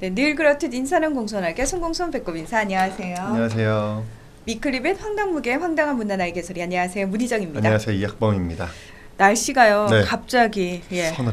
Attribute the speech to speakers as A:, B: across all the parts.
A: 네, 늘 그렇듯 인사는 공손하게 송공손 배꼽 인사 안녕하세요.
B: 안녕하세요.
A: 미클립의 황당무계 황당한 문화나의 개소리 안녕하세요. 문희정입니다.
B: 안녕하세요. 이학범입니다.
A: 날씨가요
B: 네.
A: 갑자기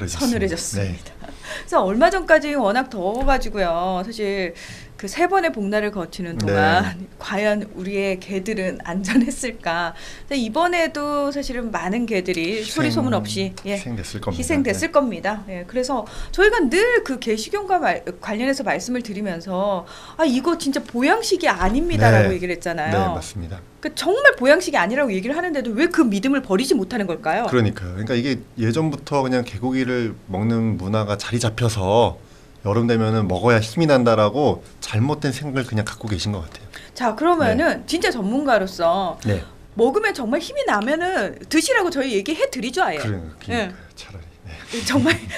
A: 서늘해졌습니다.
B: 네.
A: 그래서 얼마 전까지 워낙 더워가지고요. 사실 그 세 번의 복날을 거치는 동안 과연 우리의 개들은 안전했을까? 근데 이번에도 사실은 많은 개들이 소리 소문 없이
B: 희생됐을 겁니다.
A: 희생됐을 겁니다. 예, 그래서 저희가 늘 그 개식용과 관련해서 말씀을 드리면서 아 이거 진짜 보양식이 아닙니다라고
B: 네.
A: 얘기를 했잖아요.
B: 네, 맞습니다.
A: 그 정말 보양식이 아니라고 얘기를 하는데도 왜 그 믿음을 버리지 못하는 걸까요?
B: 그러니까요. 그러니까 이게 예전부터 그냥 개고기를 먹는 문화가 자리 잡혀서 여름 되면은 먹어야 힘이 난다라고 잘못된 생각을 그냥 갖고 계신 것 같아요.
A: 자 그러면은 진짜 전문가로서
B: 네.
A: 먹으면 정말 힘이 나면은 드시라고 저희 얘기해 드리죠 아예.
B: 그러니까요. 차라리. 네.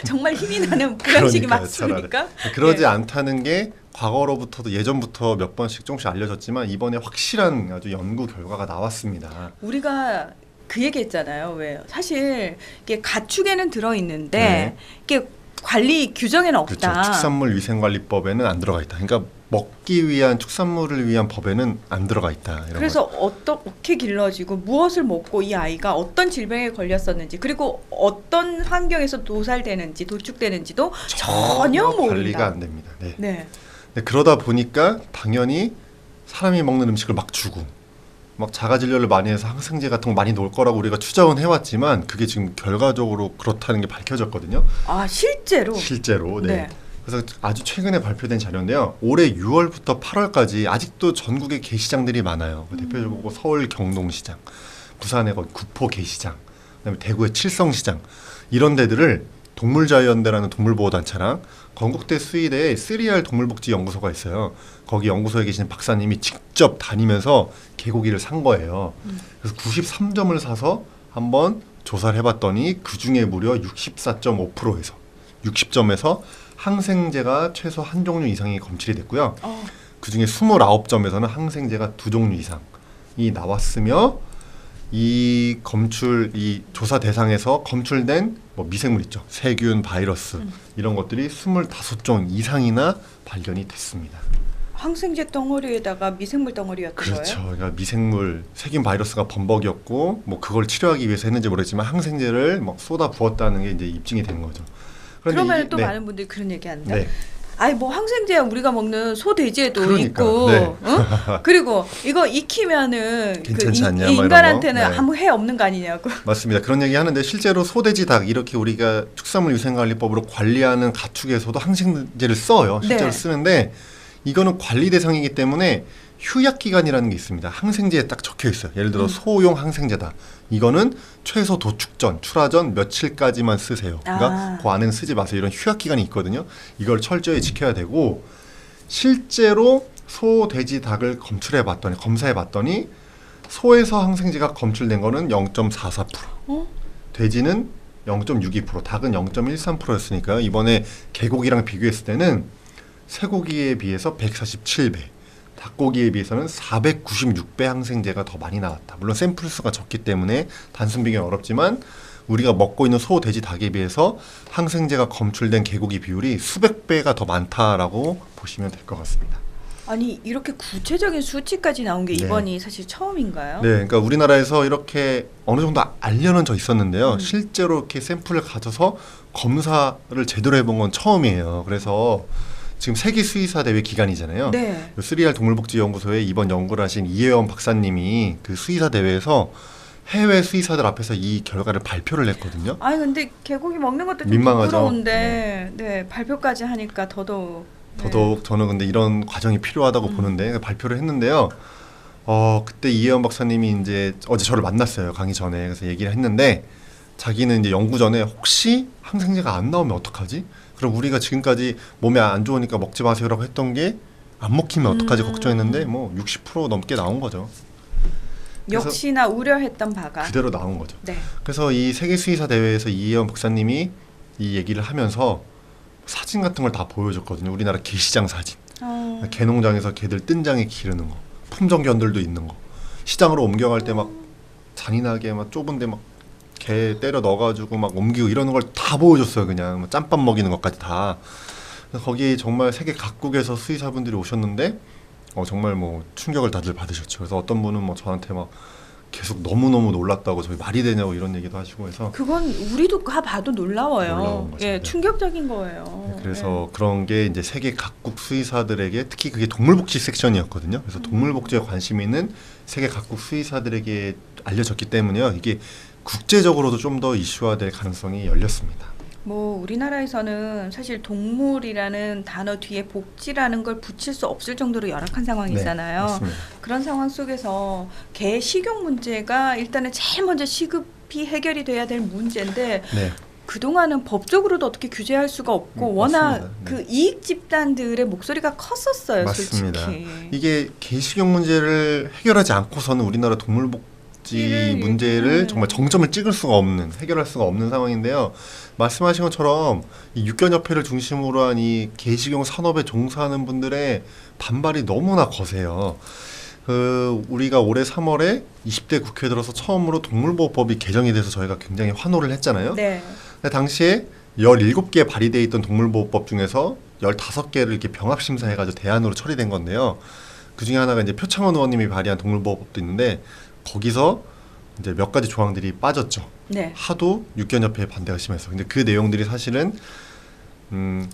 A: 정말 힘이 나는 보양식이
B: 그러니까요,
A: 맞습니까?
B: 그러지
A: 네.
B: 않다는 게 과거로부터도 예전부터 몇 번씩 조금씩 알려졌지만 이번에 확실한 아주 연구 결과가 나왔습니다.
A: 우리가 그 얘기했잖아요. 왜 사실 이게 가축에는 들어 있는데
B: 네.
A: 이게 관리 규정에는
B: 그렇죠.
A: 없다.
B: 축산물 위생관리법에는 안 들어가 있다. 그러니까 먹기 위한 축산물을 위한 법에는 안 들어가 있다. 이런
A: 그래서 어떻게 길러지고 무엇을 먹고 이 아이가 어떤 질병에 걸렸었는지 그리고 어떤 환경에서 도살되는지 도축되는지도 전혀 모른다.
B: 관리가 안 됩니다. 네.
A: 네.
B: 네, 그러다 보니까 당연히 사람이 먹는 음식을 막 주고 막 자가 진료를 많이 해서 항생제 같은 거 많이 넣을 거라고 우리가 추정은 해왔지만 그게 지금 결과적으로 그렇다는 게 밝혀졌거든요.
A: 아 실제로.
B: 실제로. 네.
A: 네.
B: 그래서 아주 최근에 발표된 자료인데요. 올해 6월부터 8월까지 아직도 전국에 게시장들이 많아요. 대표적으로 서울 경동시장, 부산의 구포 게시장, 그다음에 대구의 칠성시장 이런 데들을 동물자유연대라는 동물보호단체랑 건국대 수의대에 3R 동물복지연구소가 있어요. 거기 연구소에 계신 박사님이 직접 다니면서 개고기를 산 거예요. 그래서 93점을 사서 한번 조사를 해봤더니 그중에 무려 64.5%에서 60점에서 항생제가 최소 한 종류 이상이 검출이 됐고요. 그중에 29점에서는 항생제가 2종류 이상이 나왔으며 이 조사 대상에서 검출된 뭐 미생물 있죠. 세균, 바이러스 이런 것들이 25종 이상이나 발견이 됐습니다.
A: 항생제 덩어리에다가 미생물 덩어리였던
B: 그렇죠.
A: 거예요?
B: 그러니까 미생물, 세균, 바이러스가 범벅이었고 뭐 그걸 치료하기 위해서 했는지 모르겠지만 항생제를 막 쏟아 부었다는 게 이제 입증이 된 거죠.
A: 그러면 또 많은 분들이 그런 얘기 한다.
B: 네.
A: 아니 뭐 항생제야 우리가 먹는 소 돼지에도
B: 그러니까,
A: 있고,
B: 네.
A: 응? 그리고 이거 익히면은
B: 괜찮지 않냐,
A: 이
B: 뭐
A: 인간한테는
B: 이런 거? 네.
A: 아무 해 없는 거 아니냐고.
B: 맞습니다. 그런 얘기 하는데 실제로 소돼지 닭 이렇게 우리가 축산물 위생관리법으로 관리하는 가축에서도 항생제를 써요. 실제로
A: 네.
B: 쓰는데 이거는 관리 대상이기 때문에 휴약 기간이라는 게 있습니다. 항생제에 딱 적혀 있어요. 예를 들어 소용 항생제다. 이거는 최소 도축 전, 출하 전 며칠까지만 쓰세요. 그러니까 그 안에는 쓰지 마세요. 이런 휴약 기간이 있거든요. 이걸 철저히 지켜야 되고 실제로 소, 돼지, 닭을 검사해 봤더니 소에서 항생제가 검출된 거는 0.44%, 돼지는 0.62%, 닭은 0.13%였으니까요. 이번에 개고기랑 비교했을 때는 쇠고기에 비해서 147배, 닭고기에 비해서는 496배 항생제가 더 많이 나왔다. 물론 샘플 수가 적기 때문에 단순 비교는 어렵지만 우리가 먹고 있는 소, 돼지, 닭에 비해서 항생제가 검출된 개고기 비율이 수백 배가 더 많다라고 보시면 될 것 같습니다.
A: 아니 이렇게 구체적인 수치까지 나온 게
B: 네.
A: 이번이 사실 처음인가요?
B: 네, 그러니까 우리나라에서 이렇게 어느 정도 알려져 있었는데요. 실제로 이렇게 샘플을 가져서 검사를 제대로 해본 건 처음이에요. 그래서 지금 세계 수의사 대회 기간이잖아요.
A: 네.
B: 3R 동물복지연구소에 이번 연구를 하신 이혜원 박사님이 그 수의사 대회에서 해외 수의사들 앞에서 이 결과를 발표를 했거든요.
A: 아니 근데 개고기 먹는 것도 좀
B: 민망하죠.
A: 부끄러운데 네, 발표까지 하니까 더더욱.
B: 더더욱 저는 근데 이런 과정이 필요하다고 보는데 발표를 했는데요. 그때 이혜원 박사님이 이제 어제 저를 만났어요. 강의 전에. 그래서 얘기를 했는데 자기는 이제 연구 전에 혹시 항생제가 안 나오면 어떡하지? 그럼 우리가 지금까지 몸에 안 좋으니까 먹지 마세요라고 했던 게 안 먹히면 어떡하지 걱정했는데 뭐 60% 넘게 나온 거죠.
A: 역시나 우려했던 바가
B: 그대로 나온 거죠.
A: 네.
B: 그래서 이 세계 수의사 대회에서 이혜원 박사님이 이 얘기를 하면서 사진 같은 걸 다 보여줬거든요. 우리나라 게시장 사진. 개농장에서 개들 뜬장에 기르는 거. 품종견들도 있는 거. 시장으로 옮겨갈 때 막 잔인하게 막 좁은데 막 개 때려 넣어가지고 막 옮기고 이러는 걸 다 보여줬어요. 그냥 뭐 짬밥 먹이는 것까지 다. 거기 정말 세계 각국에서 수의사분들이 오셨는데 정말 뭐 충격을 다들 받으셨죠. 그래서 어떤 분은 뭐 저한테 막 계속 너무너무 놀랐다고 저희 말이 되냐고 이런 얘기도 하시고 해서
A: 그건 우리도 다 봐도 놀라워요.
B: 놀라운 거죠.
A: 예,
B: 네.
A: 충격적인 거예요.
B: 네, 그래서 그런 게 이제 세계 각국 수의사들에게 특히 그게 동물복지 섹션이었거든요. 그래서 동물복지에 관심 있는 세계 각국 수의사들에게 알려졌기 때문에요. 이게 국제적으로도 좀 더 이슈화될 가능성이 열렸습니다.
A: 뭐 우리나라에서는 사실 동물이라는 단어 뒤에 복지라는 걸 붙일 수 없을 정도로 열악한 상황이잖아요.
B: 네, 맞습니다.
A: 그런 상황 속에서 개 식용 문제가 일단은 제일 먼저 시급히 해결이 돼야 될 문제인데
B: 네.
A: 그동안은 법적으로도 어떻게 규제할 수가 없고 워낙
B: 맞습니다. 네.
A: 그 이익 집단들의 목소리가 컸었어요.
B: 맞습니다.
A: 솔직히.
B: 이게 개식용 문제를 해결하지 않고서는 우리나라 동물복지 문제를 정말 정점을 찍을 수가 없는, 해결할 수가 없는 상황인데요. 말씀하신 것처럼 이 육견협회를 중심으로 한 이 개식용 산업에 종사하는 분들의 반발이 너무나 거세요. 우리가 올해 3월에 20대 국회에 들어서 처음으로 동물보호법이 개정이 돼서 저희가 굉장히 환호를 했잖아요.
A: 네.
B: 근데 당시에 17개 발의돼 있던 동물보호법 중에서 15개를 이렇게 병합심사해가지고 대안으로 처리된 건데요. 그 중에 하나가 이제 표창원 의원님이 발의한 동물보호법도 있는데 거기서 이제 몇 가지 조항들이 빠졌죠.
A: 네.
B: 하도 육견협회의 반대가 심해서. 근데 그 내용들이 사실은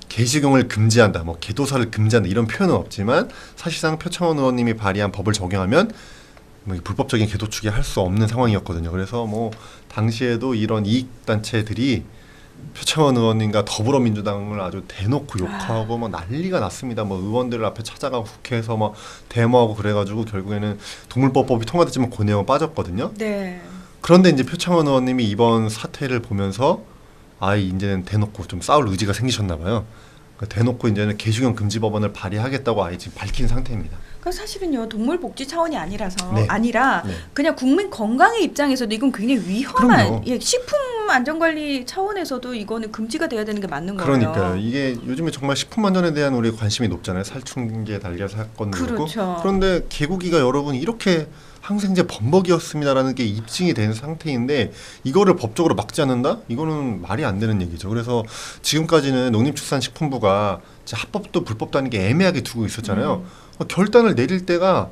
B: 개식용을 금지한다, 뭐 개도사를 금지한다 이런 표현은 없지만 사실상 표창원 의원님이 발의한 법을 적용하면 뭐 불법적인 개도축이 할 수 없는 상황이었거든요. 그래서 뭐 당시에도 이런 이익단체들이 표창원 의원님과 더불어민주당을 아주 대놓고 욕하고 뭐 난리가 났습니다. 뭐 의원들 앞에 찾아가고 국회에서 막 데모하고 그래가지고 결국에는 동물보호법이 통과됐지만 그 내용은 빠졌거든요.
A: 네.
B: 그런데 이제 표창원 의원님이 이번 사태를 보면서 이제는 대놓고 좀 싸울 의지가 생기셨나 봐요. 그러니까 대놓고 이제는 개식용 금지 법안을 발의하겠다고 아예 지금 밝힌 상태입니다.
A: 그러니까 사실은요 동물복지 차원이 아니라서
B: 네.
A: 아니라
B: 네.
A: 그냥 국민 건강의 입장에서도 이건 굉장히 위험한
B: 그럼요.
A: 예, 식품 안전관리 차원에서도 이거는 금지가 돼야 되는 게 맞는 거예요.
B: 그러니까요. 이게 요즘에 정말 식품 안전에 대한 우리 관심이 높잖아요. 살충제 달걀 사건도 그렇고.
A: 그렇죠.
B: 그런데 개고기가 여러분 이렇게 항생제 범벅이었습니다라는 게 입증이 된 상태인데 이거를 법적으로 막지 않는다? 이거는 말이 안 되는 얘기죠. 그래서 지금까지는 농림축산식품부가 합법도 불법도 아닌 게 애매하게 두고 있었잖아요. 결단을 내릴 때가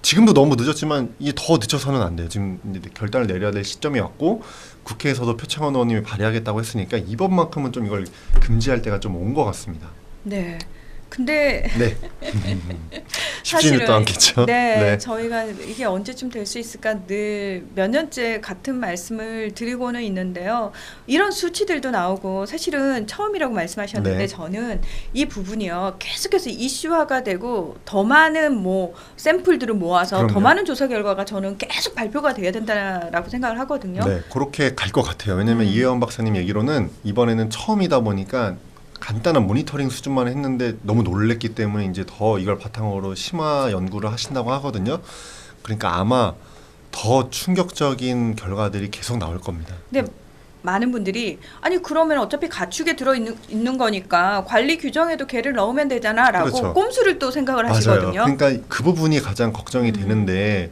B: 지금도 너무 늦었지만 이게 더 늦춰서는 안 돼요. 지금 이제 결단을 내려야 될 시점이 왔고 국회에서도 표창원 의원님이 발의하겠다고 했으니까 이번만큼은 좀 이걸 금지할 때가 좀 온 것 같습니다.
A: 네. 근데
B: 네. 쉽지는 또 않겠죠.
A: 네, 저희가 이게 언제쯤 될 수 있을까 늘 몇 년째 같은 말씀을 드리고는 있는데요. 이런 수치들도 나오고 사실은 처음이라고 말씀하셨는데
B: 네.
A: 저는 이 부분이요 계속해서 이슈화가 되고 더 많은 뭐 샘플들을 모아서
B: 그럼요.
A: 더 많은 조사 결과가 저는 계속 발표가 돼야 된다라고 생각을 하거든요.
B: 네, 그렇게 갈 것 같아요. 왜냐하면 이혜원 박사님 얘기로는 이번에는 처음이다 보니까 간단한 모니터링 수준만 했는데 너무 놀랬기 때문에 이제 더 이걸 바탕으로 심화 연구를 하신다고 하거든요. 그러니까 아마 더 충격적인 결과들이 계속 나올 겁니다.
A: 근데 많은 분들이 아니 그러면 어차피 가축에 들어있는 거니까 관리 규정에도 개를 넣으면 되잖아라고
B: 그렇죠.
A: 꼼수를 또 생각을
B: 맞아요.
A: 하시거든요.
B: 그러니까 그 부분이 가장 걱정이 되는데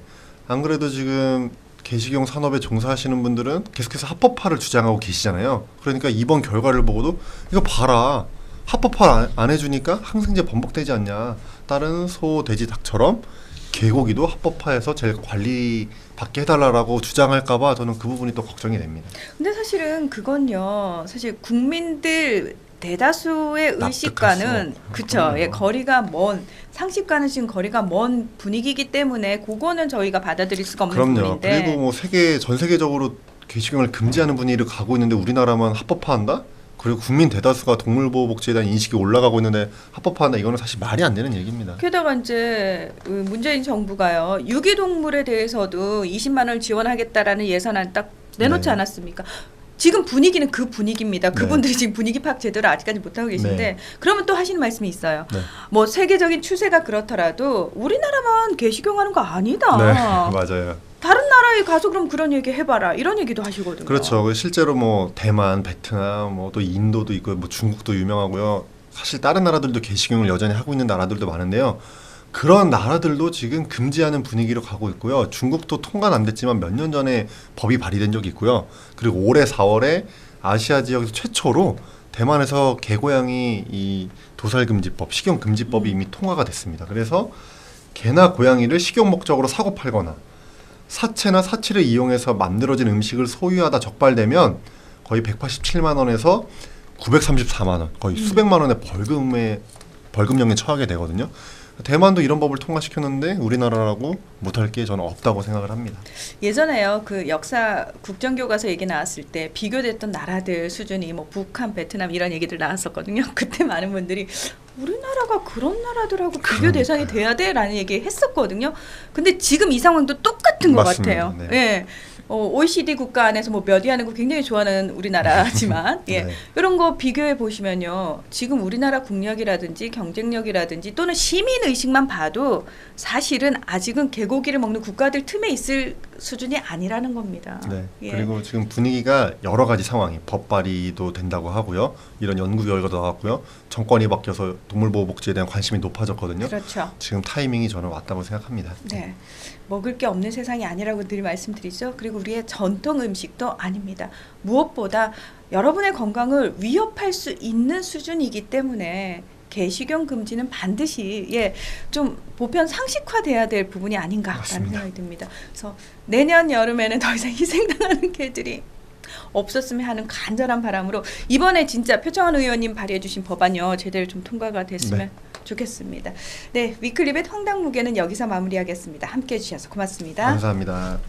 B: 안 그래도 지금 개식용 산업에 종사하시는 분들은 계속해서 합법화를 주장하고 계시잖아요. 그러니까 이번 결과를 보고도 이거 봐라. 합법화 안 해주니까 항생제 범벅되지 않냐. 다른 소, 돼지, 닭처럼 개고기도 합법화해서 제일 관리 받게 해달라고 주장할까봐 저는 그 부분이 또 걱정이 됩니다.
A: 근데 사실은 그건요. 사실 국민들 대다수의
B: 납득할
A: 의식과는
B: 수
A: 그쵸.
B: 없죠.
A: 예, 거리가 먼 상식과는 지금 거리가 먼 분위기이기 때문에 그거는 저희가 받아들일 수가 없는
B: 그럼요.
A: 부분인데.
B: 그리고 뭐 전 세계적으로 개식용을 금지하는 분위기를 가고 있는데 우리나라만 합법화한다? 그리고 국민 대다수가 동물보호복지에 대한 인식이 올라가고 있는데 합법화한다? 이거는 사실 말이 안 되는 얘기입니다.
A: 게다가 이제 문재인 정부가요 유기동물에 대해서도 20만 원을 지원하겠다라는 예산안 딱 내놓지
B: 네.
A: 않았습니까? 지금 분위기는 그 분위기입니다.
B: 네.
A: 그분들이 지금 분위기 파악 제대로 아직까지 못하고 계신데
B: 네.
A: 그러면 또 하시는 말씀이 있어요.
B: 네.
A: 뭐 세계적인 추세가 그렇더라도 우리나라만 개식용하는 거 아니다.
B: 네, 맞아요.
A: 다른 나라에 가서 그럼 그런 얘기 해봐라 이런 얘기도 하시거든요.
B: 그렇죠. 실제로 뭐 대만, 베트남, 뭐 또 인도도 있고 뭐 중국도 유명하고요. 사실 다른 나라들도 개식용을 여전히 하고 있는 나라들도 많은데요. 그런 나라들도 지금 금지하는 분위기로 가고 있고요. 중국도 통과는 안 됐지만 몇 년 전에 법이 발의된 적이 있고요. 그리고 올해 4월에 아시아 지역에서 최초로 대만에서 개고양이 이 도살금지법, 식용금지법이 이미 통과가 됐습니다. 그래서 개나 고양이를 식용 목적으로 사고 팔거나 사체나 사치를 이용해서 만들어진 음식을 소유하다 적발되면 거의 187만 원에서 934만 원, 거의 수백만 원의 벌금형에 처하게 되거든요. 대만도 이런 법을 통과시켰는데 우리나라라고 못할 게 저는 없다고 생각을 합니다.
A: 예전에요, 그 역사 국정교과서 얘기 나왔을 때 비교됐던 나라들 수준이 뭐 북한, 베트남 이런 얘기들 나왔었거든요. 그때 많은 분들이 우리나라가 그런 나라들하고 비교 대상이 돼야 돼라는 얘기 했었거든요. 근데 지금 이 상황도 똑같은 것
B: 맞습니다.
A: 같아요.
B: 네.
A: 예. OECD 국가 안에서 뭐 몇 위 하는 거 굉장히 좋아하는 우리나라지만 예.
B: 네.
A: 이런 거 비교해 보시면요. 지금 우리나라 국력이라든지 경쟁력이라든지 또는 시민 의식만 봐도 사실은 아직은 개고기를 먹는 국가들 틈에 있을 수준이 아니라는 겁니다.
B: 네.
A: 예.
B: 그리고 지금 분위기가 여러 가지 상황이 법 발의도 된다고 하고요. 이런 연구 결과도 나왔고요. 정권이 바뀌어서 동물보호복지에 대한 관심이 높아졌거든요.
A: 그렇죠.
B: 지금 타이밍이 저는 왔다고 생각합니다.
A: 네. 먹을 게 없는 세상이 아니라고 늘 말씀드리죠. 그리고 우리의 전통 음식도 아닙니다. 무엇보다 여러분의 건강을 위협할 수 있는 수준이기 때문에 개식용 금지는 반드시 좀 보편 상식화돼야 될 부분이 아닌가라는
B: 맞습니다.
A: 생각이 듭니다. 그래서 내년 여름에는 더 이상 희생당하는 개들이 없었으면 하는 간절한 바람으로 이번에 진짜 표창원 의원님 발의해 주신 법안요 제대로 좀 통과가 됐으면 좋겠습니다. 네, 위클리벳 황당무게는 여기서 마무리하겠습니다. 함께해 주셔서 고맙습니다.
B: 감사합니다.